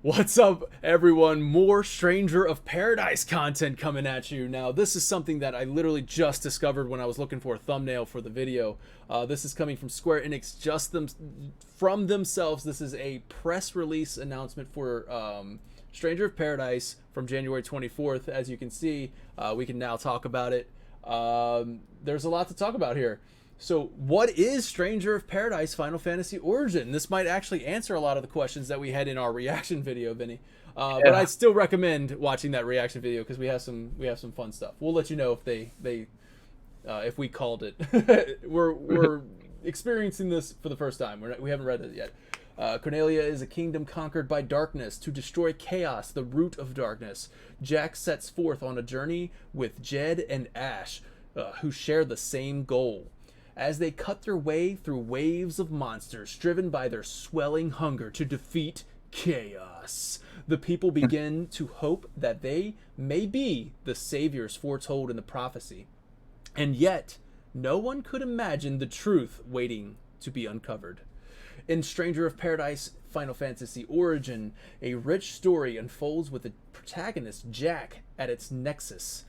What's up, everyone? More Stranger of Paradise content coming at you. Now, this is something that I literally just discovered when I was looking for a thumbnail for the video. This is coming from Square Enix from themselves. This is a press release announcement for Stranger of Paradise from January 24th. As you can see, we can now talk about it. There's a lot to talk about here. So, what is Stranger of Paradise Final Fantasy Origin? This might actually answer a lot of the questions that we had in our reaction video, Vinny. But Yeah. I'd still recommend watching that reaction video because we have some fun stuff. We'll let you know if if we called it. We're experiencing this for the first time. We haven't read it yet. Cornelia is a kingdom conquered by darkness. To destroy chaos, the root of darkness, Jack sets forth on a journey with Jed and Ash, who share the same goal. As they cut their way through waves of monsters driven by their swelling hunger to defeat chaos, the people begin to hope that they may be the saviors foretold in the prophecy. And yet, no one could imagine the truth waiting to be uncovered. In Stranger of Paradise Final Fantasy Origin, a rich story unfolds with the protagonist Jack at its nexus.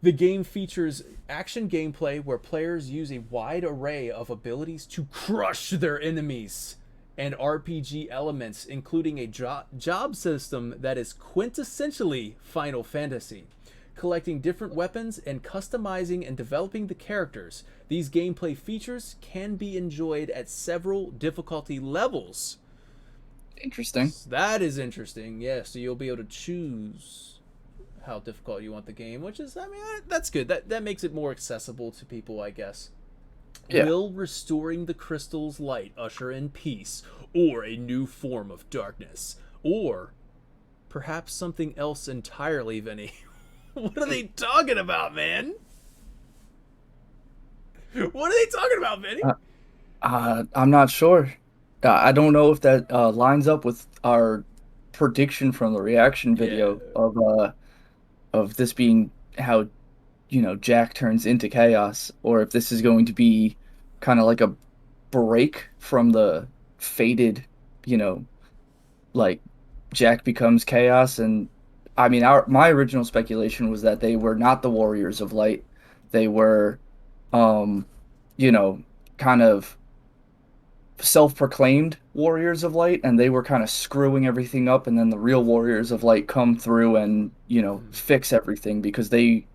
The game features action gameplay where players use a wide array of abilities to crush their enemies, and RPG elements, including a job system that is quintessentially Final Fantasy. Collecting different weapons and customizing and developing the characters, these gameplay features can be enjoyed at several difficulty levels. Interesting. That is interesting, yeah, so you'll be able to choose how difficult you want the game, which is, I mean, that's good. That makes it more accessible to people, I guess. Yeah. Will restoring the crystal's light usher in peace, or a new form of darkness, or perhaps something else entirely, Vinny? What are they talking about, man? What are they talking about, Vinny? I'm not sure. I don't know if that lines up with our prediction from the reaction Yeah. video of this being how Jack turns into chaos, or if this is going to be kind of like a break from the faded, you know, like Jack becomes chaos. And I mean, our my original speculation was that they were not the Warriors of Light. They were, um, you know, kind of self-proclaimed Warriors of Light, and they were kind of screwing everything up, and then the real Warriors of Light come through and fix everything because they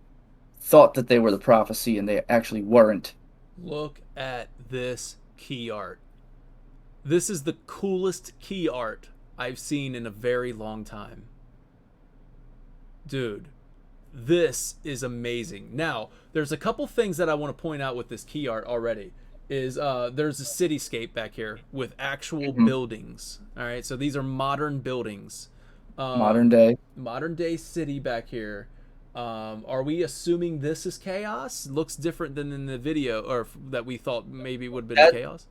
thought that they were the prophecy and they actually weren't. Look at this key art. This is the coolest key art I've seen in a very long time. Dude, this is amazing. Now, there's a couple things that I want to point out with this key art already. Is there's a cityscape back here with actual Mhm. buildings. All right, so these are modern buildings. Modern day. Modern day city back here. Are we assuming this is chaos? Looks different than in the video, or that we thought maybe would have been That chaos.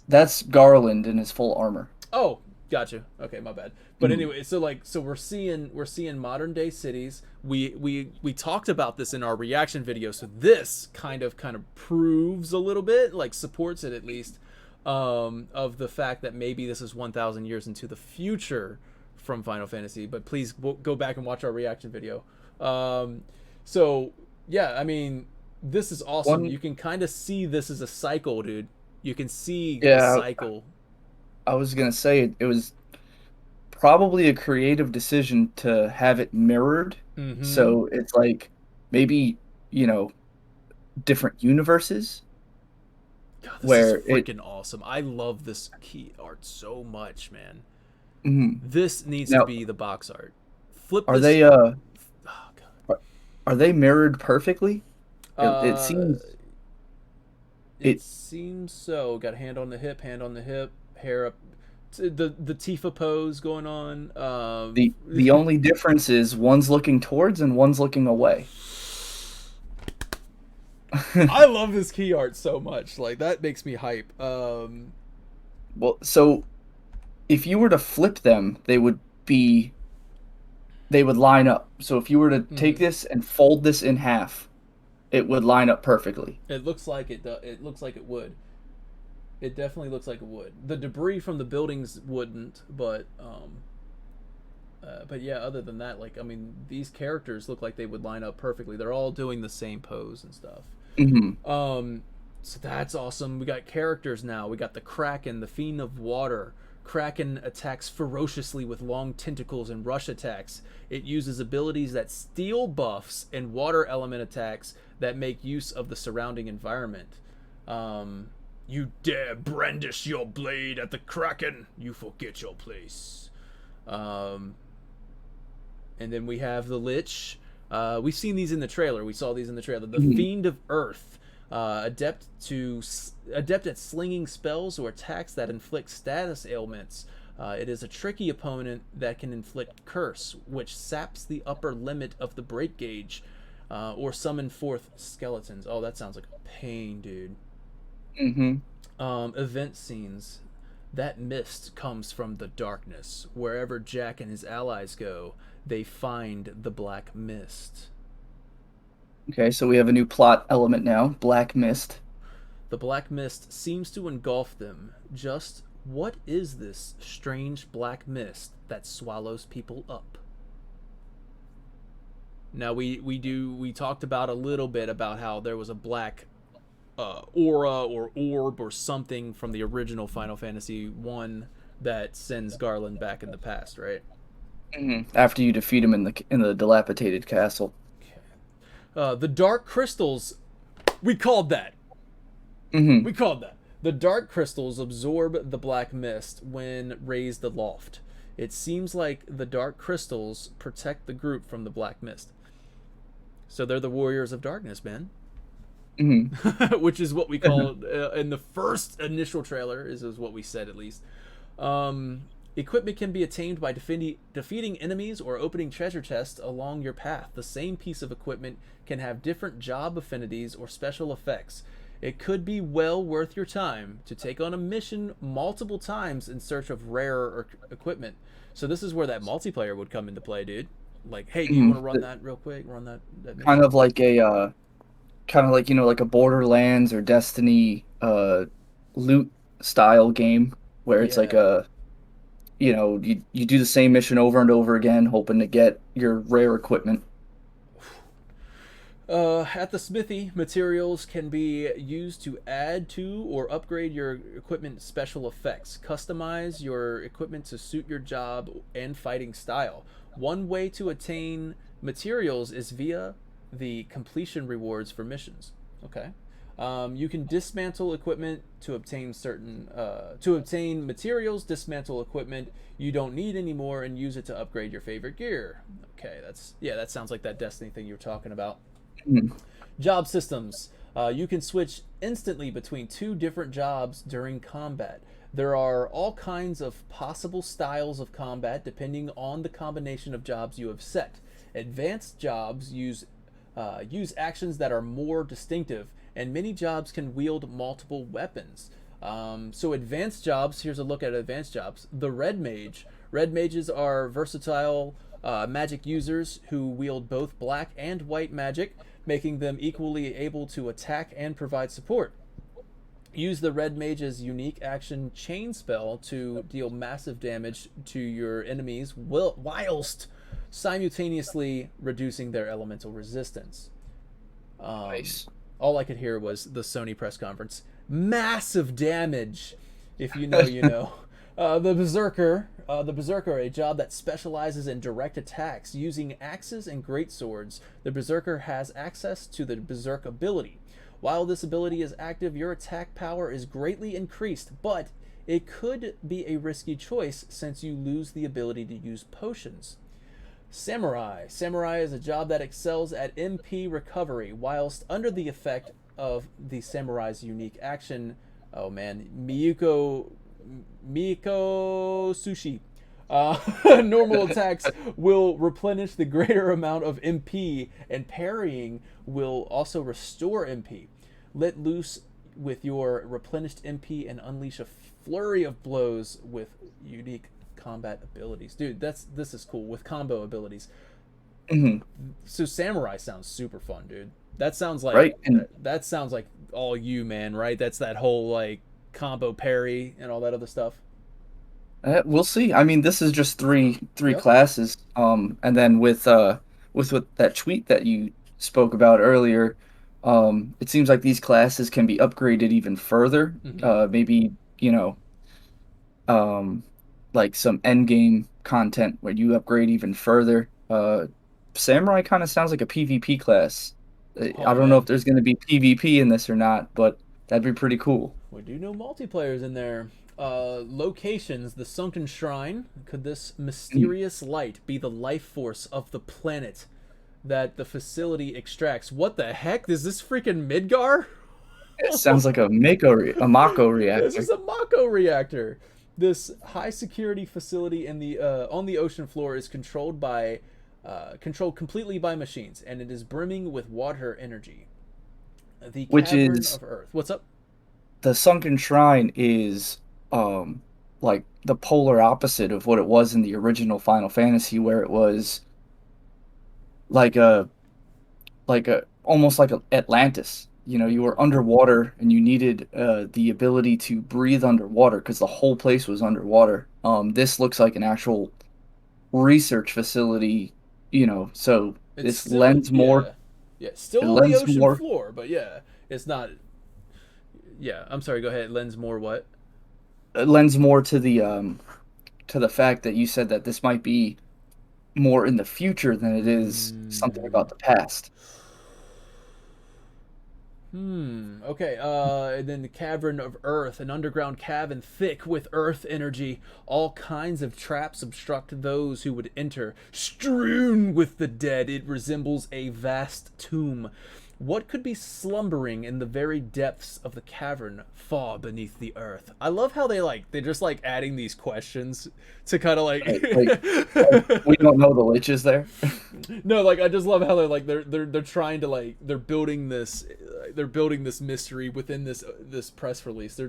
that's Garland in his full armor. Oh, gotcha. Okay, my bad. But Mhm. anyway, so we're seeing modern day cities. We talked about this in our reaction video. So this kind of proves a little bit, like supports it at least, of the fact that maybe this is 1,000 years into the future from Final Fantasy. But please go back and watch our reaction video. So yeah, I mean, this is awesome. One, You can kind of see this as a cycle, dude. You can see the yeah, cycle. I was gonna say it was probably a creative decision to have it mirrored. Mm-hmm. So it's like maybe, you know, different universes God, this is where it freaking awesome. I love this key art so much, man. mhm. This needs to Now be the box art. Flip are this. they Oh are, are they mirrored perfectly? God. It seems It it seems so. Got a hand on the hip, hair up. The Tifa pose going on. the only difference is one's looking towards and one's looking away. I love this key art so much. Like that makes me hype. Well, so if you were to flip them, be they would line up. So if you were to take Mhm. this and fold this in half, it would line up perfectly. It looks like it. It looks like it would. It definitely looks like it would. The debris from the buildings wouldn't, but But yeah, other than that, like I mean, these characters look like they would line up perfectly. They're all doing the same pose and stuff. Hmm. Um, so that's awesome. We got characters now. We got the Kraken, the Fiend of Water. Kraken attacks ferociously with long tentacles and rush attacks. It uses abilities that steal buffs and water element attacks that make use of the surrounding environment. You dare brandish your blade at the Kraken, you forget your place. Um, and then we have the Lich. We've seen these in the trailer. We saw these in the trailer. The Hmm. Fiend of Earth, adept at slinging spells or attacks that inflict status ailments. It is a tricky opponent that can inflict curse, which saps the upper limit of the break gauge, or summon forth skeletons. Oh, that sounds like a pain, dude. Hmm. Event scenes. That mist comes from the darkness. Wherever Jack and his allies go, they find the black mist. Okay, so we have a new plot element now, Black Mist. The black mist seems to engulf them. Just what is this strange black mist that swallows people up? Now we talked about a little bit about how there was a black aura or orb or something from the original Final Fantasy 1 that sends Garland back in the past, right? Hmm. After you defeat him in the dilapidated castle. The dark crystals, we called that. Hmm. We called that. The dark crystals absorb the black mist when raised aloft. It seems like the dark crystals protect the group from the black mist. So they're the warriors of darkness, man. Hmm. Which is what we called in the first initial trailer, is what we said at least. Um, Equipment can be attained by defeating enemies or opening treasure chests along your path. The same piece of equipment can have different job affinities or special effects. It could be well worth your time to take on a mission multiple times in search of rarer equipment. So this is where that multiplayer would come into play, dude. Like, hey, do you Hmm. want to run that real quick? Run that Kind mission? of like a kind of like like a Borderlands or Destiny loot style game where it's like Yeah. a you do the same mission over and over again hoping to get your rare equipment. At the smithy, materials can be used to add to or upgrade your equipment special effects. Customize your equipment to suit your job and fighting style. One way to attain materials is via the completion rewards for missions. Okay. You can dismantle equipment to obtain materials. Dismantle equipment you don't need anymore and use it to upgrade your favorite gear. Okay, that sounds like that Destiny thing you were talking about. Mhm. Job systems. You can switch instantly between two different jobs during combat. There are all kinds of possible styles of combat depending on the combination of jobs you have set. Advanced jobs use actions that are more distinctive, and many jobs can wield multiple weapons. So advanced jobs. Here's a look at advanced jobs. The red mage. Red mages are versatile magic users who wield both black and white magic, making them equally able to attack and provide support. Use the red mage's unique action chain spell to deal massive damage to your enemies whilst simultaneously reducing their elemental resistance. Um, Nice. all I could hear was the Sony press conference. Massive damage. If you know, you know. The Berserker, a job that specializes in direct attacks using axes and greatswords. The Berserker has access to the Berserk ability. While this ability is active, your attack power is greatly increased, but it could be a risky choice since you lose the ability to use potions. Samurai. Samurai is a job that excels at MP recovery whilst under the effect of the samurai's unique action. Oh man, Miko Sushi. Normal attacks will replenish the greater amount of MP, and parrying will also restore MP. Let loose with your replenished MP and unleash a flurry of blows with unique combat abilities. Dude, this is cool with combo abilities. Hmm. So samurai sounds super fun, dude. That sounds like Right? And that sounds like all you, man, right? That's that whole like combo parry and all that other stuff. We'll see. I mean, this is just three Yep. classes. And then with what that tweet that you spoke about earlier, it seems like these classes can be upgraded even further. Hmm. Maybe, um, like some end game content where you upgrade even further. Samurai kind of sounds like a PvP class. I Oh don't know if man, there's going to be PvP in this or not, but that'd be pretty cool. we do know multiplayers in there. Locations: the sunken shrine. Could this Mm. mysterious light be the life force of the planet that the facility extracts? What the heck? Is this freaking Midgar? It sounds like a Mako This is reactor. a Mako reactor. This high security facility in the on the ocean floor is controlled completely by machines, and it is brimming with water energy. The Which cavern is of Earth. What's up? the sunken shrine is like the polar opposite of what it was in the original Final Fantasy, where it was like a almost like a Atlantis. You Mm-hmm. were underwater and you needed the ability to breathe underwater because the whole place was underwater. This looks like an actual research facility, so It's this still, lends more. yeah, yeah, It still on the lends ocean more. floor, but yeah, it's not. Yeah, I'm sorry. Go ahead. Lens more what? It lends more to the fact that you said that this might be more in the future than it is something Hmm. about the past. Okay. And then the cavern of Earth, an underground cavern thick with Earth energy. All kinds of traps obstruct those who would enter. Strewn with the dead, it resembles a vast tomb. What could be slumbering in the very depths of the cavern far beneath the earth? I love how they're just like adding these questions to kind of like Right? Like we don't know the lich is there. no, like I just love how they're trying to like they're building this mystery within this press release. They're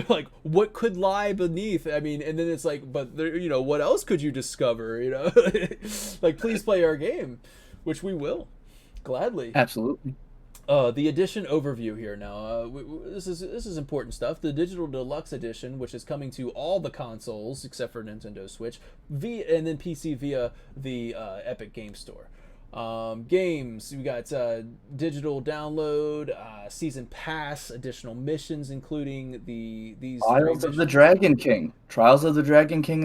like what could lie beneath? I mean, and then it's like but there what else could you discover, like please play our game, which we will gladly. Absolutely. The edition overview here now. This is important stuff. The digital deluxe edition, which is coming to all the consoles except for Nintendo Switch, and then PC via the Epic Game Store. Games we got digital download, season pass, additional missions, including these three Trials of the missions. Dragon King. Trials of the Dragon King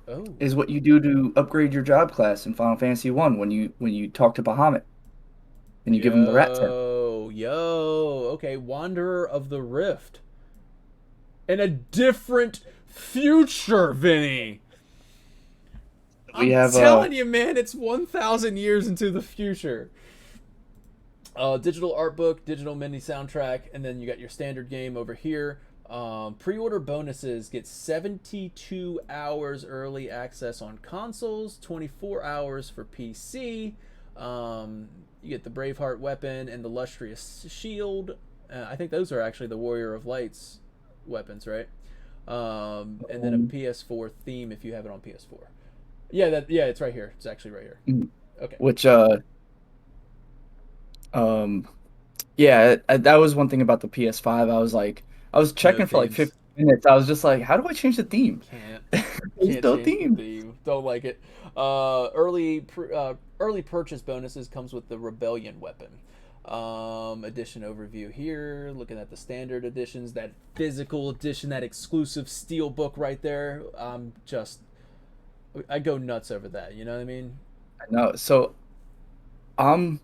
Oh, is what you do to upgrade your job class in Final Fantasy 1 when you talk to Bahamut and you give him the rat tip. yo, okay, Wanderer of the Rift in a different future, Vinny. We I'm have telling you, man, it's 1,000 years into the future. Digital art book, digital mini soundtrack, and then you got your standard game over here. Pre-order bonuses get 72 hours early access on consoles, 24 hours for PC. You get the Braveheart weapon and the Lustrous shield. I think those are actually the Warrior of Lights weapons, right? And then a um, PS4 theme if you have it on PS4. Yeah, it's right here. It's actually right here. Okay. which um yeah, that was one thing about the PS5. I was No checking for like themes. 15 minutes. I was just like, how do I change the theme? Can't. There's Can't no change the theme. theme. Don't like it. Early purchase bonuses comes with the Rebellion weapon. Edition overview here. Looking at the standard editions, that physical edition, that exclusive steel book right there. I go nuts over that. You know what I mean? No, so um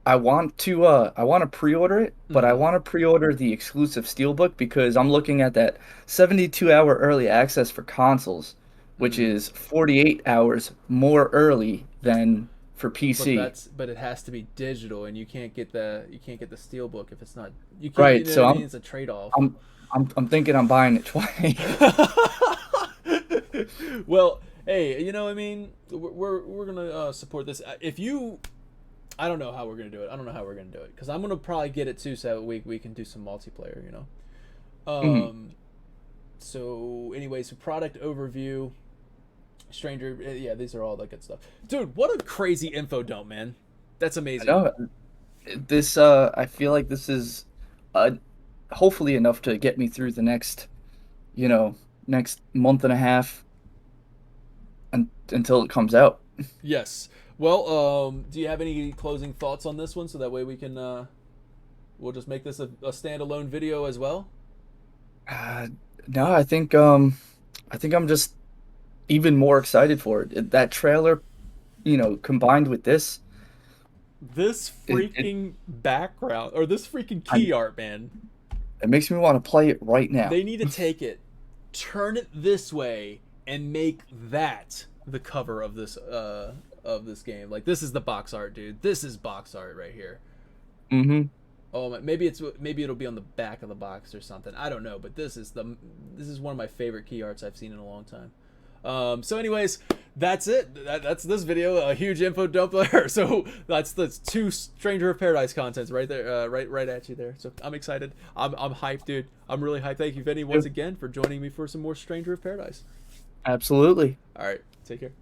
I want to pre-order it, but I Mm-hmm. want to pre-order the exclusive Steelbook because I'm looking at that 72-hour early access for consoles, which Mm. is 48 hours more early than for PC. But it has to be digital, and you can't get the steel book if it's not. You can't. You Right, know what so I mean? It's a trade off. I'm I'm thinking I'm buying it twice. Well, hey, you know what I mean? We're gonna support this. If you, I don't know how we're gonna do it. I don't know how we're gonna do it because I'm gonna probably get it too, so we can do some multiplayer. Mhm. Um. So, anyways, product overview. Stranger, yeah, these are all that good stuff, dude. What a crazy info dump, man. That's I amazing. know this I feel like this is uh hopefully enough to get me through the next, you know, next month and a half until it comes out. Yes. Well, do you have any closing thoughts on this one, so that way we can we'll just make this a standalone video as well? Uh, no, I think I'm just even more excited for it. That trailer, combined with this, This it freaking background or this freaking I, key art, man. it makes me want to play it right now. They need to take it, turn it this way, and make that the cover of this game. Like, this is the box art, dude. This is box art right here. Mm-hmm. Oh, maybe it'll be on the back of the box or something. I don't know, but this is one of my favorite key arts I've seen in a long time. So anyways, that's it. That's this video. A huge info dump there. So that's two Stranger of Paradise contents right there, right at you there. So I'm excited. I'm hyped, dude. I'm really hyped. Thank you, Vinny, once again for joining me for some more Stranger of Paradise. Absolutely. All right, take care.